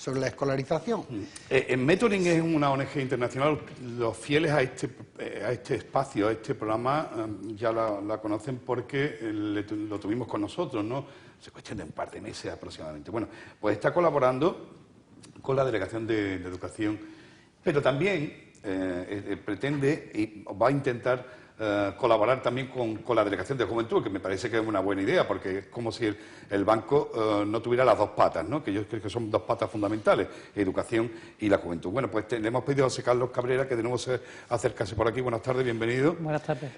sobre la escolarización. Mentoring es una ONG internacional. Los fieles a este espacio, a este programa, ya la conocen porque lo tuvimos con nosotros, ¿no? Se cuestión de un par de meses aproximadamente. Bueno, pues está colaborando con la Delegación de Educación, pero también pretende y va a intentar colaborar también con la Delegación de Juventud, que me parece que es una buena idea, porque es como si el banco no tuviera las dos patas, ¿no? Que yo creo que son dos patas fundamentales, educación y la juventud. Bueno, pues le hemos pedido a José Carlos Cabrera que de nuevo se acercase por aquí. Buenas tardes, bienvenido. Buenas tardes.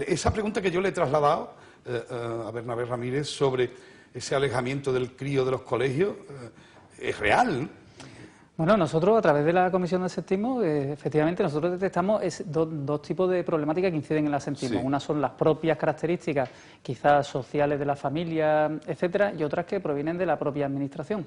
Esa pregunta que yo le he trasladado a Bernabé Ramírez sobre ese alejamiento del crío de los colegios, es real. Bueno, nosotros a través de la Comisión de Absentismo, efectivamente, nosotros detectamos dos tipos de problemáticas que inciden en el absentismo. Sí. Unas son las propias características, quizás sociales de la familia, etcétera, y otras que provienen de la propia Administración.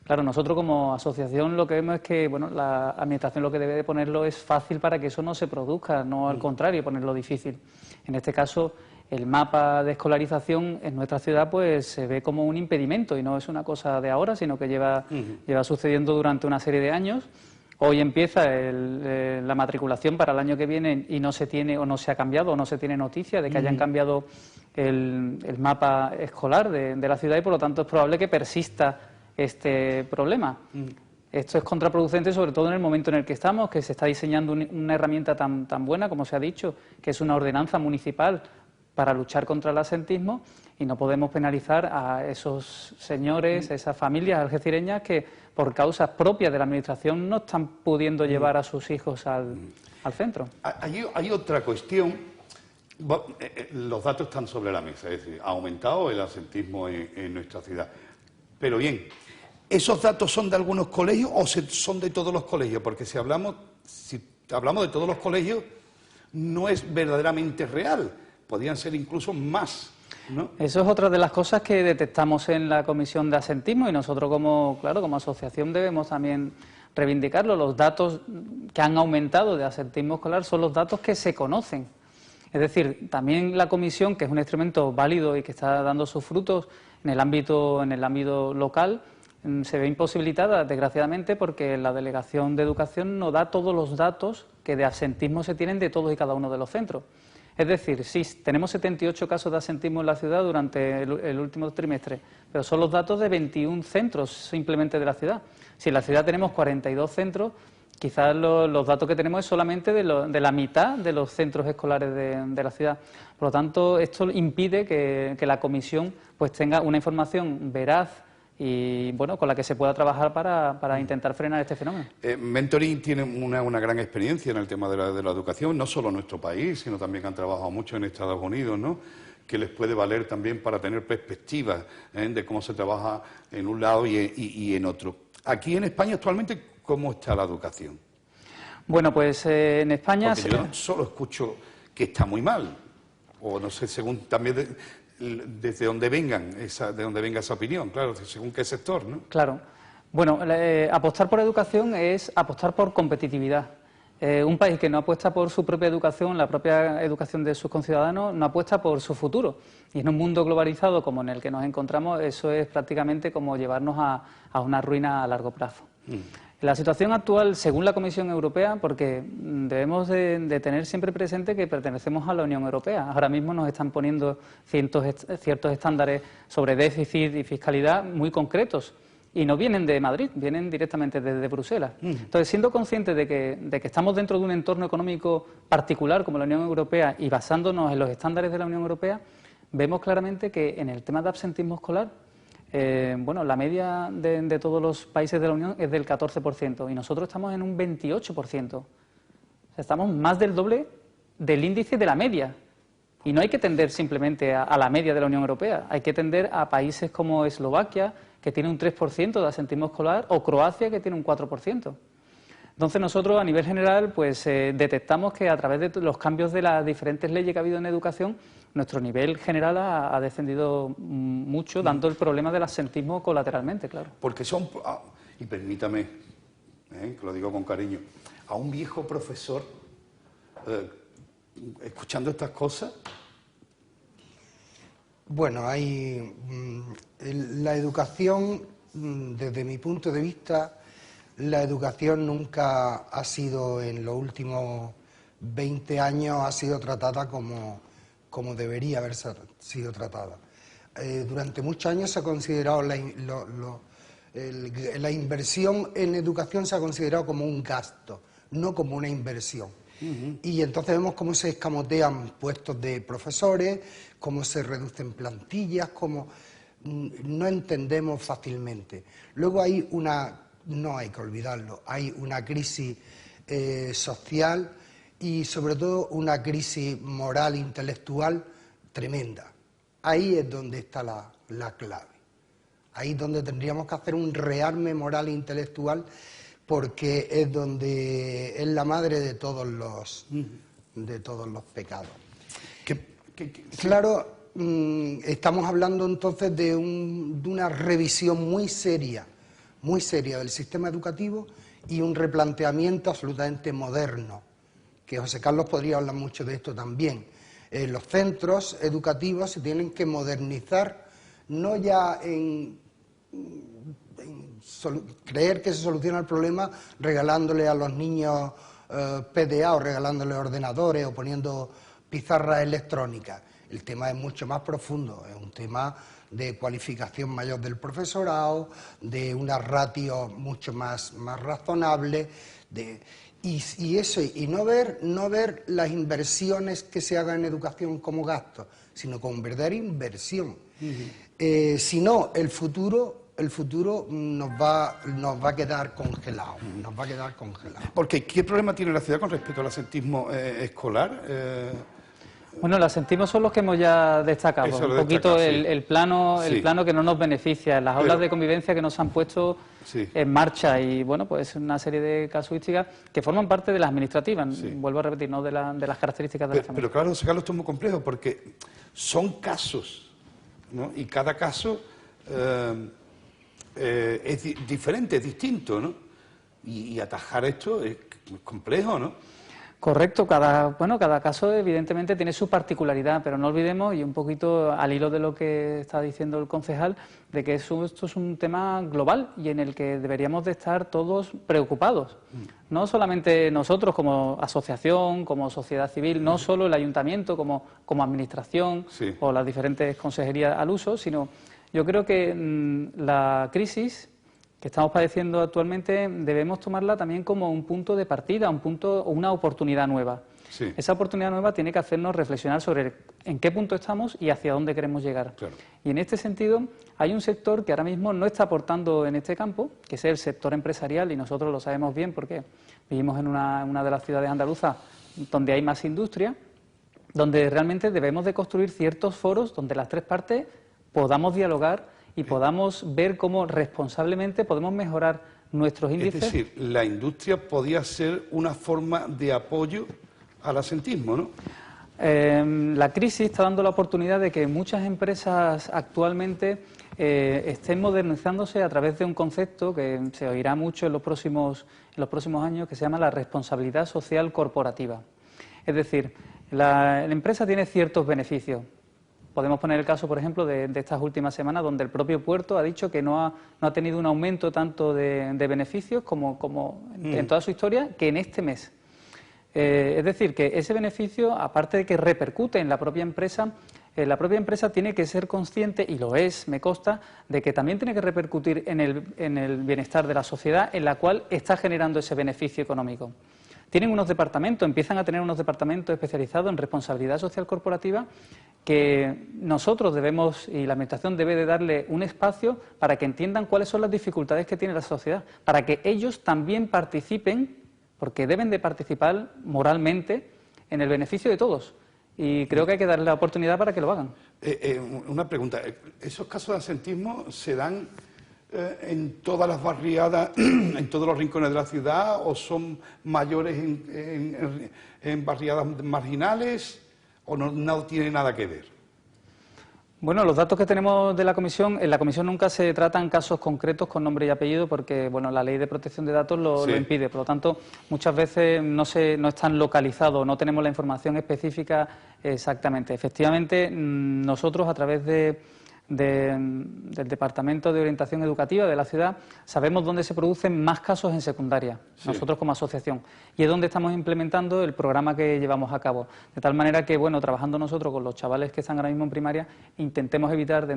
Claro, nosotros como asociación lo que vemos es que, bueno, la Administración lo que debe de ponerlo es fácil para que eso no se produzca, no al contrario, ponerlo difícil. En este caso, el mapa de escolarización en nuestra ciudad pues se ve como un impedimento y no es una cosa de ahora, sino que lleva sucediendo durante una serie de años. Hoy empieza la matriculación para el año que viene y no se tiene o no se ha cambiado o no se tiene noticia de que hayan cambiado el mapa escolar de la ciudad y por lo tanto es probable que persista este problema. Esto es contraproducente sobre todo en el momento en el que estamos, que se está diseñando una herramienta tan buena como se ha dicho, que es una ordenanza municipal para luchar contra el absentismo y no podemos penalizar a esos señores, a esas familias algecireñas que por causas propias de la Administración no están pudiendo llevar a sus hijos al centro. Hay otra cuestión. Los datos están sobre la mesa, es decir, ha aumentado el absentismo en nuestra ciudad. Pero bien, ¿esos datos son de algunos colegios o son de todos los colegios? Porque si hablamos de todos los colegios, no es verdaderamente real. Podrían ser incluso más, ¿no? Eso es otra de las cosas que detectamos en la Comisión de Absentismo y nosotros como asociación debemos también reivindicarlo. Los datos que han aumentado de absentismo escolar son los datos que se conocen. Es decir, también la Comisión, que es un instrumento válido y que está dando sus frutos en el ámbito local, se ve imposibilitada, desgraciadamente, porque la Delegación de Educación no da todos los datos que de absentismo se tienen de todos y cada uno de los centros. Es decir, sí, tenemos 78 casos de absentismo en la ciudad durante el último trimestre, pero son los datos de 21 centros simplemente de la ciudad. Si en la ciudad tenemos 42 centros, quizás los datos que tenemos es solamente de la mitad de los centros escolares de la ciudad. Por lo tanto, esto impide que la comisión pues tenga una información veraz y bueno, con la que se pueda trabajar para intentar frenar este fenómeno. Mentoring tiene una gran experiencia en el tema de la educación, no solo en nuestro país, sino también han trabajado mucho en Estados Unidos, ¿no? Que les puede valer también para tener perspectivas de cómo se trabaja en un lado y en otro. Aquí en España actualmente, ¿cómo está la educación? Bueno, pues en España... Porque yo solo escucho que está muy mal, o no sé, según también... desde donde venga esa opinión, claro, según qué sector, ¿no? Claro. Bueno, apostar por educación es apostar por competitividad. Un país que no apuesta por su propia educación, la propia educación de sus conciudadanos, no apuesta por su futuro. Y en un mundo globalizado como en el que nos encontramos, eso es prácticamente como llevarnos a una ruina a largo plazo. La situación actual, según la Comisión Europea, porque debemos de tener siempre presente que pertenecemos a la Unión Europea. Ahora mismo nos están poniendo ciertos estándares sobre déficit y fiscalidad muy concretos y no vienen de Madrid, vienen directamente desde Bruselas. Entonces, siendo conscientes de que estamos dentro de un entorno económico particular como la Unión Europea y basándonos en los estándares de la Unión Europea, vemos claramente que en el tema de absentismo escolar, bueno, la media de todos los países de la Unión es del 14% y nosotros estamos en un 28%. O sea, estamos más del doble del índice de la media. Y no hay que tender simplemente a la media de la Unión Europea, hay que tender a países como Eslovaquia, que tiene un 3% de absentismo escolar, o Croacia, que tiene un 4%. Entonces nosotros a nivel general pues detectamos que a través de los cambios de las diferentes leyes que ha habido en educación, nuestro nivel general ha descendido mucho, dando el problema del absentismo colateralmente, claro. Porque son, y permítame, que lo digo con cariño, a un viejo profesor escuchando estas cosas. Bueno, la educación desde mi punto de vista, la educación nunca ha sido, en los últimos 20 años, ha sido tratada como debería haber sido tratada. Durante muchos años se ha considerado la inversión en educación se ha considerado como un gasto, no como una inversión. Y entonces vemos cómo se escamotean puestos de profesores, cómo se reducen plantillas, cómo no entendemos fácilmente. Luego hay no hay que olvidarlo, hay una crisis social y sobre todo una crisis moral, intelectual tremenda. Ahí es donde está la clave. Ahí es donde tendríamos que hacer un rearme moral e intelectual, porque es donde es la madre de todos los pecados. Claro, estamos hablando entonces de una revisión muy seria del sistema educativo y un replanteamiento absolutamente moderno, que José Carlos podría hablar mucho de esto también. Los centros educativos se tienen que modernizar, no ya en creer que se soluciona el problema regalándole a los niños PDA o regalándole ordenadores o poniendo pizarras electrónicas. El tema es mucho más profundo, es un tema de cualificación mayor del profesorado, de una ratio mucho más razonable, y no ver las inversiones que se hagan en educación como gasto, sino como verdadera inversión. Si no, el futuro nos va a quedar congelado, Porque, ¿qué problema tiene la ciudad con respecto al asentismo escolar? Bueno, los asentismos son los que hemos ya destacado, un poquito el plano que no nos beneficia, las aulas de convivencia que nos han puesto en marcha y, bueno, pues una serie de casuísticas que forman parte de las administrativas, vuelvo a repetir, no de las características de la familia. Pero claro, José Carlos, esto es muy complejo porque son casos, ¿no? Y cada caso es diferente, es distinto, ¿no? Y atajar esto es complejo, ¿no? Correcto, cada caso evidentemente tiene su particularidad, pero no olvidemos, y un poquito al hilo de lo que está diciendo el concejal, de que esto es un tema global y en el que deberíamos de estar todos preocupados. No solamente nosotros como asociación, como sociedad civil, no solo el ayuntamiento como administración o las diferentes consejerías al uso, sino yo creo que la crisis que estamos padeciendo actualmente debemos tomarla también como un punto de partida, una oportunidad nueva. Esa oportunidad nueva tiene que hacernos reflexionar sobre en qué punto estamos y hacia dónde queremos llegar. Y en este sentido hay un sector que ahora mismo no está aportando en este campo, que es el sector empresarial, y nosotros lo sabemos bien porque vivimos en una de las ciudades andaluzas donde hay más industria, donde realmente debemos de construir ciertos foros donde las tres partes podamos dialogar y podamos ver cómo responsablemente podemos mejorar nuestros índices. Es decir, la industria podía ser una forma de apoyo al asentismo, ¿no? La crisis está dando la oportunidad de que muchas empresas actualmente estén modernizándose a través de un concepto que se oirá mucho en los próximos años, que se llama la responsabilidad social corporativa. Es decir, la empresa tiene ciertos beneficios. Podemos poner el caso, por ejemplo, de estas últimas semanas, donde el propio puerto ha dicho que no ha tenido un aumento tanto de beneficios como en toda su historia, que en este mes. Es decir, que ese beneficio, aparte de que repercute en la propia empresa tiene que ser consciente, y lo es, me consta, de que también tiene que repercutir en el bienestar de la sociedad en la cual está generando ese beneficio económico. Empiezan a tener unos departamentos especializados en responsabilidad social corporativa que nosotros debemos, y la Administración debe de darle un espacio para que entiendan cuáles son las dificultades que tiene la sociedad, para que ellos también participen, porque deben de participar moralmente en el beneficio de todos. Y creo que hay que darle la oportunidad para que lo hagan. Una pregunta, ¿esos casos de asentismo se dan en todas las barriadas, en todos los rincones de la ciudad, o son mayores en barriadas marginales, o no tiene nada que ver? Bueno, los datos que tenemos de la comisión, en la comisión nunca se tratan casos concretos con nombre y apellido porque, bueno, la ley de protección de datos lo impide. Por lo tanto, muchas veces no están localizados, no tenemos la información específica exactamente. Efectivamente, nosotros a través de del Departamento de Orientación Educativa de la ciudad, sabemos dónde se producen más casos en secundaria, sí, nosotros como asociación, y es donde estamos implementando el programa que llevamos a cabo. De tal manera que, bueno, trabajando nosotros con los chavales que están ahora mismo en primaria, intentemos evitar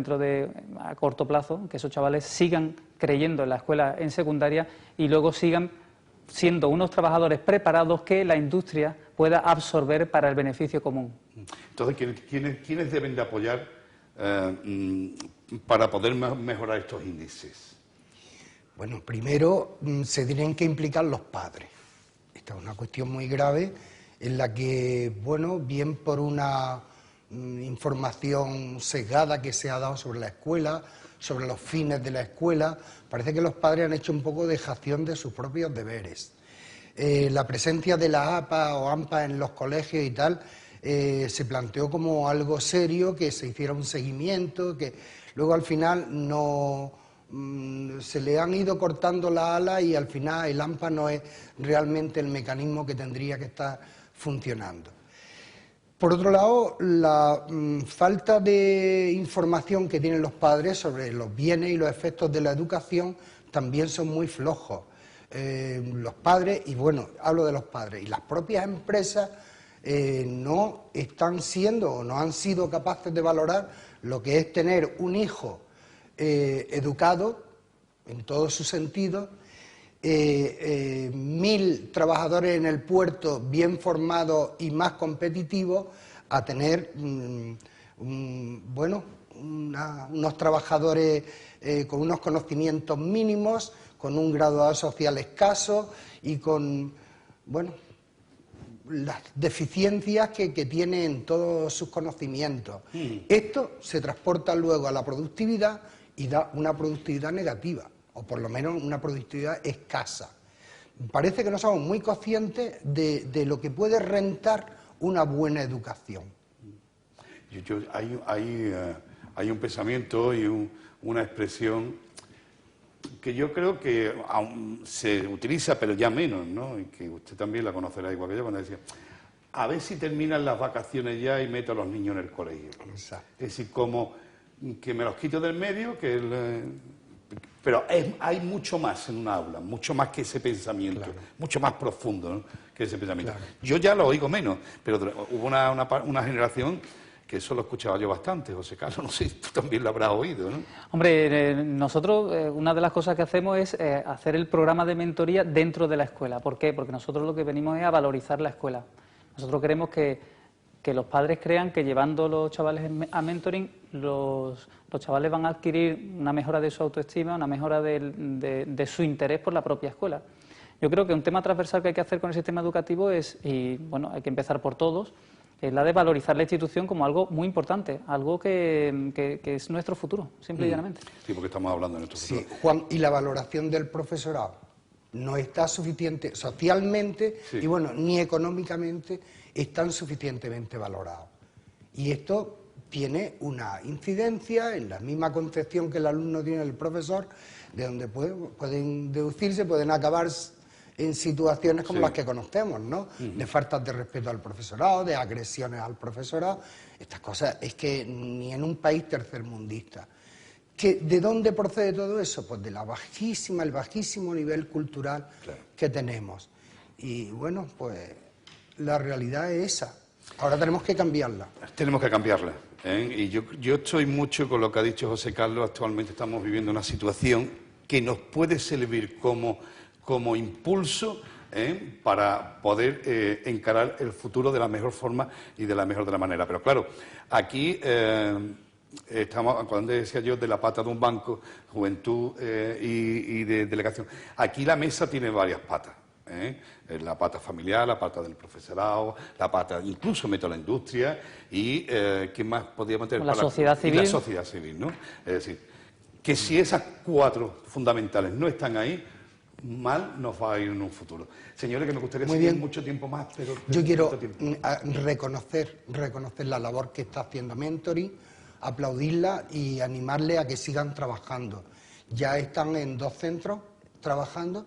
a corto plazo, que esos chavales sigan creyendo en la escuela en secundaria y luego sigan siendo unos trabajadores preparados que la industria pueda absorber para el beneficio común. Entonces, ¿quiénes deben de apoyar para poder mejorar estos índices? Bueno, primero se tienen que implicar los padres. Esta es una cuestión muy grave en la que, bueno, bien por una información sesgada que se ha dado sobre la escuela, sobre los fines de la escuela, parece que los padres han hecho un poco dejación de sus propios deberes. La presencia de la APA o AMPA en los colegios y tal se planteó como algo serio, que se hiciera un seguimiento, que luego al final no se le han ido cortando las alas y al final el AMPA no es realmente el mecanismo que tendría que estar funcionando. Por otro lado, la falta de información que tienen los padres sobre los bienes y los efectos de la educación también son muy flojos. Los padres, y bueno, hablo de los padres, y las propias empresas no están siendo o no han sido capaces de valorar lo que es tener un hijo educado en todos sus sentidos, 1000 trabajadores en el puerto bien formados y más competitivos, a tener unos trabajadores con unos conocimientos mínimos, con un grado social escaso y con, bueno, las deficiencias que tiene en todos sus conocimientos. Esto se transporta luego a la productividad y da una productividad negativa, o por lo menos una productividad escasa. Parece que no somos muy conscientes de lo que puede rentar una buena educación. Hay un pensamiento y una expresión que yo creo que aún se utiliza, pero ya menos, ¿no? Y que usted también la conocerá igual que yo, cuando decía, a ver si terminan las vacaciones ya y meto a los niños en el colegio. Exacto. Es decir, como que me los quito del medio, pero hay mucho más en un aula, mucho más que ese pensamiento, claro, mucho más profundo, ¿no?, que ese pensamiento. Claro. Yo ya lo oigo menos, pero hubo una generación que eso lo escuchaba yo bastante, José Carlos, no sé si tú también lo habrás oído, ¿no? Hombre, nosotros una de las cosas que hacemos es hacer el programa de mentoría dentro de la escuela. ¿Por qué? Porque nosotros lo que venimos es a valorizar la escuela. Nosotros queremos que los padres crean que llevando a los chavales a mentoring, los chavales van a adquirir una mejora de su autoestima, una mejora de su interés por la propia escuela. Yo creo que un tema transversal que hay que hacer con el sistema educativo es, y bueno, hay que empezar por todos, es la de valorizar la institución como algo muy importante, algo que es nuestro futuro, simple y llanamente. Sí, porque estamos hablando de nuestro futuro. Sí, Juan, y la valoración del profesorado no está suficiente socialmente, sí, y bueno, ni económicamente están suficientemente valorados. Y esto tiene una incidencia en la misma concepción que el alumno tiene del profesor, de donde pueden deducirse, pueden acabar en situaciones como, sí, las que conocemos, ¿no? De faltas de respeto al profesorado, de agresiones al profesorado. Estas cosas es que ni en un país tercermundista. ¿De dónde procede todo eso? Pues de el bajísimo nivel cultural, claro, que tenemos. Y bueno, pues la realidad es esa. Ahora tenemos que cambiarla. Tenemos que cambiarla, ¿eh? Y yo estoy mucho con lo que ha dicho José Carlos. Actualmente estamos viviendo una situación que nos puede servir como impulso, para poder encarar el futuro de la mejor forma y de la mejor manera. Pero claro, aquí estamos, cuando decía yo de la pata de un banco, juventud y de delegación, aquí la mesa tiene varias patas. La pata familiar, la pata del profesorado, la pata, incluso meto la industria y ¿qué más podríamos tener? La sociedad civil. Y la sociedad civil, ¿no? Es decir, que si esas cuatro fundamentales no están ahí, mal nos va a ir en un futuro. Señores, que me gustaría seguir mucho tiempo más, pero yo quiero reconocer la labor que está haciendo Mentoring, aplaudirla y animarle a que sigan trabajando. Ya están en 2 centros trabajando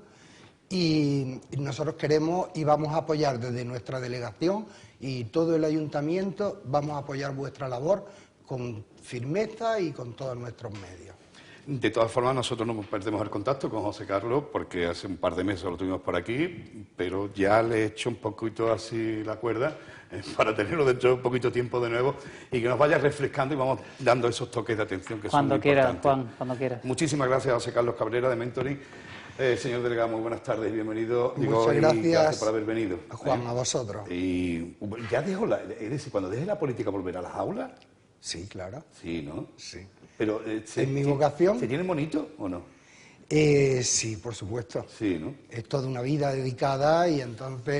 y nosotros queremos y vamos a apoyar desde nuestra delegación y todo el ayuntamiento, vamos a apoyar vuestra labor con firmeza y con todos nuestros medios. De todas formas, nosotros no perdemos el contacto con José Carlos porque hace un par de meses lo tuvimos por aquí, pero ya le he hecho un poquito así la cuerda para tenerlo dentro de un poquito tiempo de nuevo y que nos vaya refrescando y vamos dando esos toques de atención que son muy importantes. Juan, cuando quieras. Muchísimas gracias a José Carlos Cabrera de Mentoring. Señor delegado, muy buenas tardes y bienvenido. Muchas gracias. Gracias por haber venido. Juan, a vosotros. Y ya dejo es decir, cuando deje la política, ¿volverá a las aulas? Sí, claro. Sí, ¿no? Sí. Pero, ¿En mi vocación? ¿Se tiene bonito o no? Sí, por supuesto. Sí, ¿no? Es toda una vida dedicada y entonces